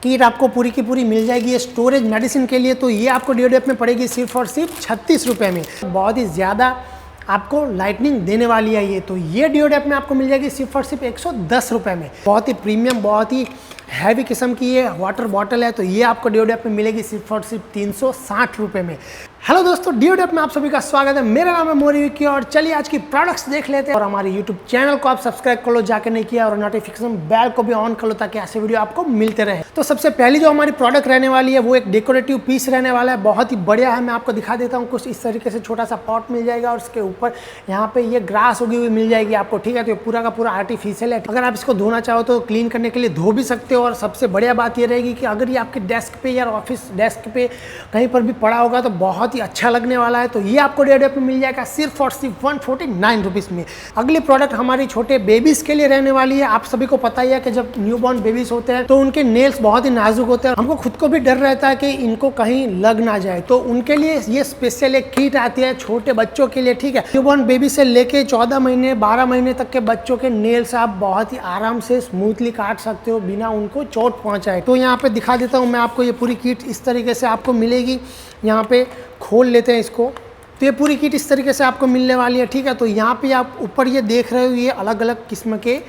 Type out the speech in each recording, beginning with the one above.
Kit आपको पूरी की पूरी मिल जाएगी ये स्टोरेज मेडिसिन के लिए। तो ये आपको DeoDap में पड़ेगी सिर्फ और सिर्फ 36 रुपये में। बहुत ही ज़्यादा आपको लाइटनिंग देने वाली है ये। तो ये DeoDap में आपको मिल जाएगी सिर्फ और सिर्फ 110 रुपये में। बहुत ही प्रीमियम, बहुत ही हैवी किस्म की ये वाटर बॉटल है। तो ये आपको DeoDap में मिलेगी सिर्फ और सिर्फ 360 रुपये में। हेलो दोस्तों, DeoDap में आप सभी का स्वागत है। मेरा नाम है मोरी विकी और चलिए आज की प्रोडक्ट्स देख लेते हैं। और हमारे यूट्यूब चैनल को आप सब्सक्राइब कर लो जाके नहीं किया, और नोटिफिकेशन बेल को भी ऑन कर लो ताकि ऐसे वीडियो आपको मिलते रहे। तो सबसे पहली जो हमारी प्रोडक्ट रहने वाली है वो एक डेकोरेटिव पीस रहने वाला है। बहुत ही बढ़िया है, मैं आपको दिखा देता हूँ। कुछ इस तरीके से छोटा सा पॉट मिल जाएगा और उसके ऊपर यहाँ पे ये ग्रास उगी हुई मिल जाएगी आपको, ठीक है। तो ये पूरा का पूरा आर्टिफिशियल है। अगर आप इसको धोना चाहो तो क्लीन करने के लिए धो भी सकते हो। और सबसे बढ़िया बात ये रहेगी कि अगर ये आपके डेस्क पे या ऑफिस डेस्क पे कहीं पर भी पड़ा होगा तो बहुत ही अच्छा लगने वाला है। तो ये आपको DeoDap में मिल जाएगा सिर्फ और सिर्फ 149 रुपीज़ में। अगली प्रोडक्ट हमारी छोटे बेबीज के लिए रहने वाली है। आप सभी को पता ही है कि जब न्यूबॉर्न बेबीज होते हैं तो उनके नेल्स बहुत ही नाजुक होते हैं। हमको खुद को भी डर रहता है कि इनको कहीं लग ना जाए, तो उनके लिए ये स्पेशल एक किट आती है छोटे बच्चों के लिए, ठीक है। न्यूबॉर्न बेबी से लेके 14 महीने 12 महीने तक के बच्चों के नेल्स आप बहुत ही आराम से स्मूथली काट सकते हो बिना उनको चोट पहुंचाए। तो यहाँ पे दिखा देता हूँ मैं आपको। ये पूरी किट इस तरीके से आपको मिलेगी। यहाँ पे खोल लेते हैं इसको, तो ये पूरी किट इस तरीके से आपको मिलने वाली है, ठीक है। तो यहाँ पे आप ऊपर ये देख रहे हो, ये अलग अलग किस्म के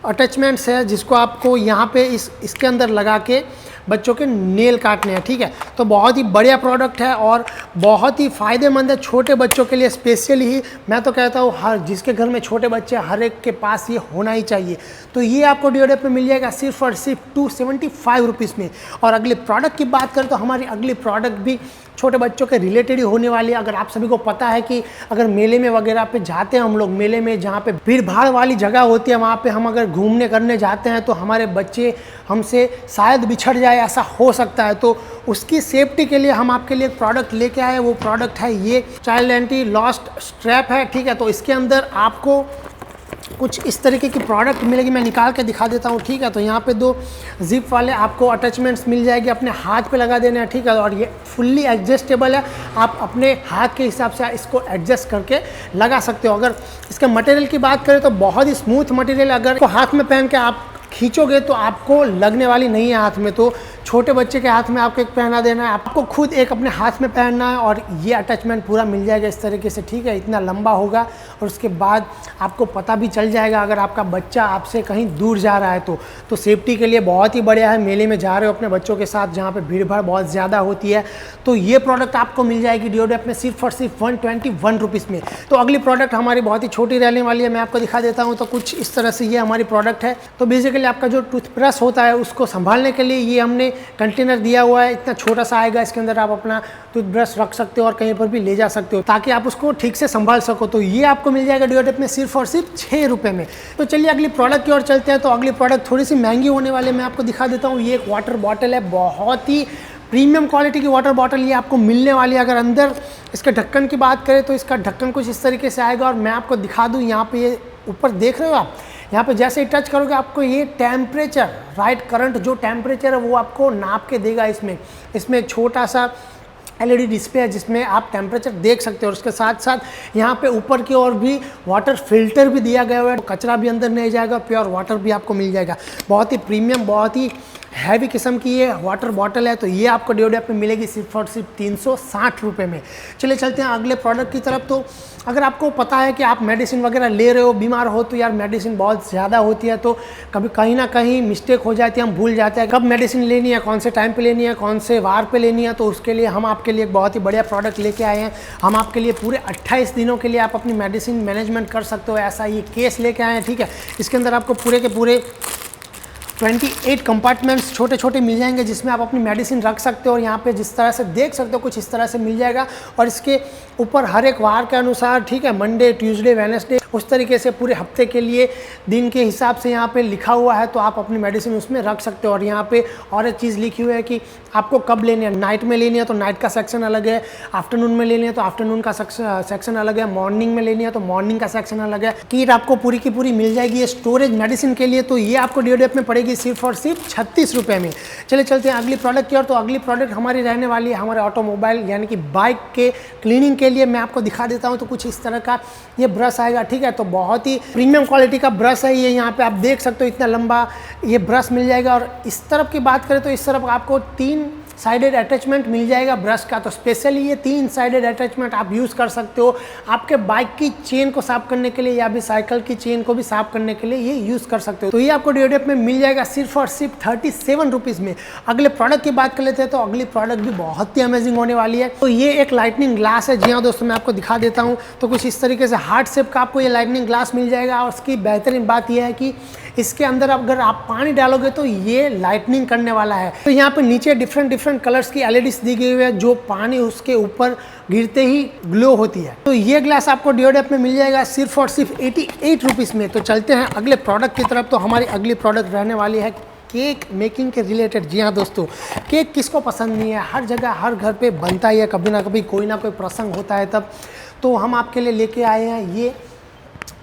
अटैचमेंट्स है जिसको आपको यहाँ पे इसके अंदर लगा के बच्चों के नेल काटने हैं, ठीक है। तो बहुत ही बढ़िया प्रोडक्ट है और बहुत ही फ़ायदेमंद है छोटे बच्चों के लिए स्पेशली ही। मैं तो कहता हूँ हर जिसके घर में छोटे बच्चे हर एक के पास ये होना ही चाहिए। तो ये आपको DeoDap में मिल जाएगा सिर्फ और सिर्फ 275 रुपीज़ में। और अगले प्रोडक्ट की बात करें तो हमारी अगली प्रोडक्ट भी छोटे बच्चों के रिलेटेड ही होने वाली है। अगर आप सभी को पता है कि अगर मेले में वगैरह पे जाते हैं हम लोग, मेले में जहाँ पे भीड़ भाड़ वाली जगह होती है वहाँ पे हम अगर घूमने करने जाते हैं तो हमारे बच्चे हमसे शायद बिछड़ जाए, ऐसा हो सकता है। तो उसकी सेफ्टी के लिए हम आपके लिए एक प्रोडक्ट लेके आए। वो प्रोडक्ट है ये चाइल्ड एंटी लॉस्ट स्ट्रैप है, ठीक है। तो इसके अंदर आपको कुछ इस तरीके की प्रोडक्ट मिलेगी। मैं निकाल के दिखा देता हूँ, ठीक है। तो यहाँ पे 2 जिप वाले आपको अटैचमेंट्स मिल जाएगी, अपने हाथ पे लगा देना है, ठीक है। और ये फुल्ली एडजस्टेबल है, आप अपने हाथ के हिसाब से इसको एडजस्ट करके लगा सकते हो। अगर इसके मटेरियल की बात करें तो बहुत ही स्मूथ मटेरियल। अगर को हाथ में पहन के आप खींचोगे तो आपको लगने वाली नहीं है हाथ में। तो छोटे बच्चे के हाथ में आपको एक पहना देना है, आपको खुद एक अपने हाथ में पहनना है और ये अटैचमेंट पूरा मिल जाएगा इस तरीके से, ठीक है। इतना लंबा होगा और उसके बाद आपको पता भी चल जाएगा अगर आपका बच्चा आपसे कहीं दूर जा रहा है तो सेफ्टी के लिए बहुत ही बढ़िया है। मेले में जा रहे हो अपने बच्चों के साथ जहाँ पे भीड़ भाड़ बहुत ज़्यादा होती है तो ये प्रोडक्ट आपको मिल जाएगी DeoDap में सिर्फ और सिर्फ 121 रुपीज़ में। तो अगली प्रोडक्ट हमारी बहुत ही छोटी रहने वाली है, मैं आपको दिखा देता हूँ। तो कुछ इस तरह से ये हमारी प्रोडक्ट है। तो बेसिकली आपका जो टूथब्रश होता है उसको संभालने के लिए ये हमने कंटेनर दिया हुआ है। इतना छोटा सा आएगा, इसके अंदर आप अपना टूथब्रश रख सकते हो और कहीं पर भी ले जा सकते हो ताकि आप उसको ठीक से संभाल सको। तो ये आपको मिल जाएगा DeoDap में सिर्फ और सिर्फ 6 रुपये में। तो चलिए अगली प्रोडक्ट की ओर चलते हैं। तो अगली प्रोडक्ट थोड़ी सी महंगी होने वाली है, मैं आपको दिखा देता हूँ। ये एक वाटर बॉटल है, बहुत ही प्रीमियम क्वालिटी की वाटर बॉटल ये आपको मिलने वाली है। अगर अंदर इसके ढक्कन की बात करें तो इसका ढक्कन कुछ इस तरीके से आएगा। और मैं आपको दिखा दूँ, यहाँ पे ये ऊपर देख रहे हो आप, यहाँ पे जैसे ही टच करोगे आपको ये टेम्परेचर, राइट करंट जो टेम्परेचर है वो आपको नाप के देगा। इसमें छोटा सा LED डिस्प्ले है जिसमें आप टेम्परेचर देख सकते हो। और उसके साथ साथ यहाँ पे ऊपर की ओर भी वाटर फिल्टर भी दिया गया हुआ है, कचरा भी अंदर नहीं जाएगा, प्योर वाटर भी आपको मिल जाएगा। बहुत ही प्रीमियम, बहुत ही हैवी किस्म की ये वाटर बॉटल है। तो ये आपको DeoDap में मिलेगी सिर्फ और सिर्फ 360 रुपये में। चलिए चलते हैं अगले प्रोडक्ट की तरफ। तो अगर आपको पता है कि आप मेडिसिन वगैरह ले रहे हो, बीमार हो, तो यार मेडिसिन बहुत ज़्यादा होती है तो कभी कहीं ना कहीं मिस्टेक हो जाती है, हम भूल जाते हैं कब मेडिसिन लेनी है, कौन से टाइम पे लेनी है, कौन से वार पे लेनी है। तो उसके लिए हम आपके लिए एक बहुत ही बढ़िया प्रोडक्ट लेके आए हैं। हम आपके लिए पूरे 28 दिनों के लिए आप अपनी मेडिसिन मैनेजमेंट कर सकते हो, ऐसा ये केस लेके आए हैं, ठीक है। इसके अंदर आपको पूरे के पूरे 28 कंपार्टमेंट्स छोटे छोटे मिल जाएंगे जिसमें आप अपनी मेडिसिन रख सकते हो। और यहाँ पे जिस तरह से देख सकते हो कुछ इस तरह से मिल जाएगा। और इसके ऊपर हर एक वार के अनुसार, ठीक है, मंडे, ट्यूसडे, वेडनेसडे, उस तरीके से पूरे हफ्ते के लिए दिन के हिसाब से यहाँ पे लिखा हुआ है। तो आप अपनी मेडिसिन उसमें रख सकते हो। और यहाँ पे और एक चीज़ लिखी हुई है कि आपको कब लेनी है। नाइट में लेनी है तो नाइट का सेक्शन अलग है, आफ्टरनून में लेनी है तो आफ्टरनून का सेक्शन अलग है, मॉर्निंग में लेनी है तो मॉर्निंग का सेक्शन अलग है। किट आपको पूरी की पूरी मिल जाएगी ये स्टोरेज मेडिसिन के लिए। तो ये आपको DeoDap में पड़ेगी पड़ेगी सिर्फ और सिर्फ 36 रुपये में। चलिए चलते हैं अगली प्रोडक्ट की ओर। तो अगली प्रोडक्ट हमारी रहने वाली है हमारे ऑटोमोबाइल यानी कि बाइक के क्लीनिंग के लिए। मैं आपको दिखा देता हूँ। तो कुछ इस तरह का ये ब्रश आएगा, ठीक है। तो बहुत ही प्रीमियम क्वालिटी का ब्रश है ये। यहाँ पे आप देख सकते हो इतना लंबा ये ब्रश मिल जाएगा। और इस तरफ की बात करें तो इस तरफ आपको 3 साइडेड अटैचमेंट मिल जाएगा ब्रश का। तो स्पेशली ये 3 साइडेड अटैचमेंट आप यूज़ कर सकते हो आपके बाइक की चेन को साफ करने के लिए या भी साइकिल की चेन को भी साफ करने के लिए ये यूज़ कर सकते हो। तो ये आपको DeoDap में मिल जाएगा सिर्फ और सिर्फ 37 रुपीज़ में। अगले प्रोडक्ट की बात कर लेते हैं। तो अगली प्रोडक्ट भी बहुत ही अमेजिंग होने वाली है। तो ये एक लाइटनिंग ग्लास है। जी हाँ दोस्तों, मैं आपको दिखा देता हूँ। तो कुछ इस तरीके से हार्ट शेप का आपको ये लाइटनिंग ग्लास मिल जाएगा। और उसकी बेहतरीन बात यह है कि इसके अंदर अगर आप पानी डालोगे तो ये लाइटनिंग करने वाला है। तो यहाँ पे नीचे डिफरेंट कलर्स की LEDs दी गई हुई है जो पानी उसके ऊपर गिरते ही ग्लो होती है। तो ये ग्लास आपको DeoDap में मिल जाएगा सिर्फ और सिर्फ 88 रुपीज़ में। तो चलते हैं अगले प्रोडक्ट की तरफ। तो हमारी अगली प्रोडक्ट रहने वाली है केक मेकिंग के रिलेटेड। जी हाँ दोस्तों, केक किसको पसंद नहीं है, हर जगह हर घर पे बनता ही है, कभी ना कभी कोई ना कोई प्रसंग होता है तब। तो हम आपके लिए लेके आए हैं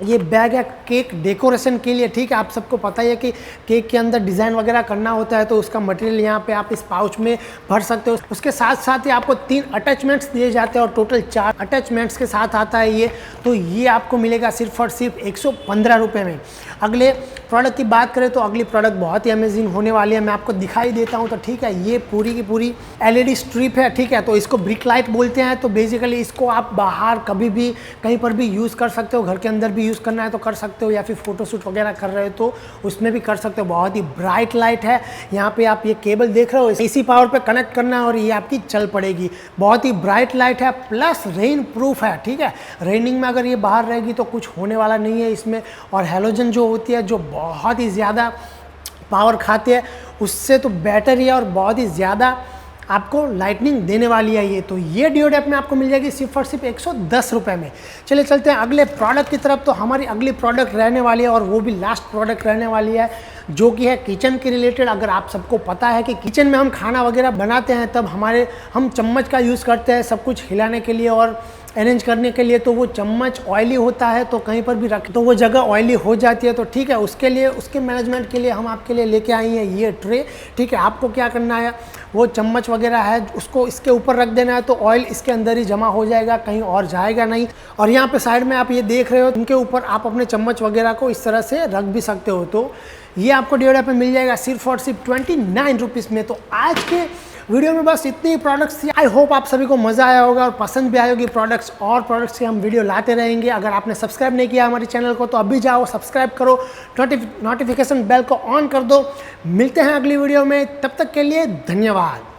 ये बैग है केक डेकोरेशन के लिए, ठीक है। आप सबको पता ही है कि केक के अंदर डिज़ाइन वगैरह करना होता है तो उसका मटेरियल यहाँ पे आप इस पाउच में भर सकते हो। उसके साथ साथ ही आपको 3 अटैचमेंट्स दिए जाते हैं और टोटल 4 अटैचमेंट्स के साथ आता है ये। तो ये आपको मिलेगा सिर्फ और सिर्फ 115 रुपये में। अगले प्रोडक्ट की बात करें तो अगली प्रोडक्ट बहुत ही अमेजिंग होने वाली है। मैं आपको दिखाई देता हूँ। तो ठीक है, ये पूरी की पूरी LED स्ट्रिप है, ठीक है। तो इसको ब्रिक लाइट बोलते हैं। तो बेसिकली इसको आप बाहर कभी भी कहीं पर भी यूज़ कर सकते हो। घर के अंदर भी यूज़ करना है तो कर सकते हो, या फिर फोटोशूट वगैरह कर रहे हो तो उसमें भी कर सकते हो। बहुत ही ब्राइट लाइट है। यहाँ पे आप ये केबल देख रहे हो, AC पावर पे कनेक्ट करना है और ये आपकी चल पड़ेगी। बहुत ही ब्राइट लाइट है, प्लस रेन प्रूफ है, ठीक है। रेनिंग में अगर ये बाहर रहेगी तो कुछ होने वाला नहीं है इसमें। और हैलोजन जो होती है, जो बहुत ही ज़्यादा पावर खाती है, उससे तो बेटर ही है और बहुत ही ज़्यादा आपको लाइटनिंग देने वाली है ये। तो ये DeoDap में आपको मिल जाएगी सिर्फ और सिर्फ 110 रुपये में। चलिए चलते हैं अगले प्रोडक्ट की तरफ। तो हमारी अगली प्रोडक्ट रहने वाली है और वो भी लास्ट प्रोडक्ट रहने वाली है जो कि है किचन के रिलेटेड। अगर आप सबको पता है कि किचन में हम खाना वगैरह बनाते हैं तब हम चम्मच का यूज़ करते हैं सब कुछ हिलाने के लिए और अरेंज करने के लिए। तो वो चम्मच ऑयली होता है तो कहीं पर भी रख तो वो जगह ऑयली हो जाती है। तो ठीक है, उसके लिए उसके मैनेजमेंट के लिए हम आपके लिए लेके आई हैं ये ट्रे, ठीक है। आपको क्या करना है, वो चम्मच वगैरह है उसको इसके ऊपर रख देना है तो ऑयल इसके अंदर ही जमा हो जाएगा, कहीं और जाएगा नहीं। और यहाँ पे साइड में आप ये देख रहे हो, इनके ऊपर आप अपने चम्मच वगैरह को इस तरह से रख भी सकते हो। तो ये आपको DeoDap पे मिल जाएगा सिर्फ और सिर्फ 29 रुपीज़ में। तो आज के वीडियो में बस इतनी ही प्रोडक्ट्स थी। आई होप आप सभी को मज़ा आया होगा और पसंद भी आएगी प्रोडक्ट्स। और प्रोडक्ट्स की हम वीडियो लाते रहेंगे। अगर आपने सब्सक्राइब नहीं किया हमारे चैनल को तो अभी जाओ सब्सक्राइब करो, नोटिफिकेशन बेल को ऑन कर दो। मिलते हैं अगली वीडियो में, तब तक के लिए धन्यवाद।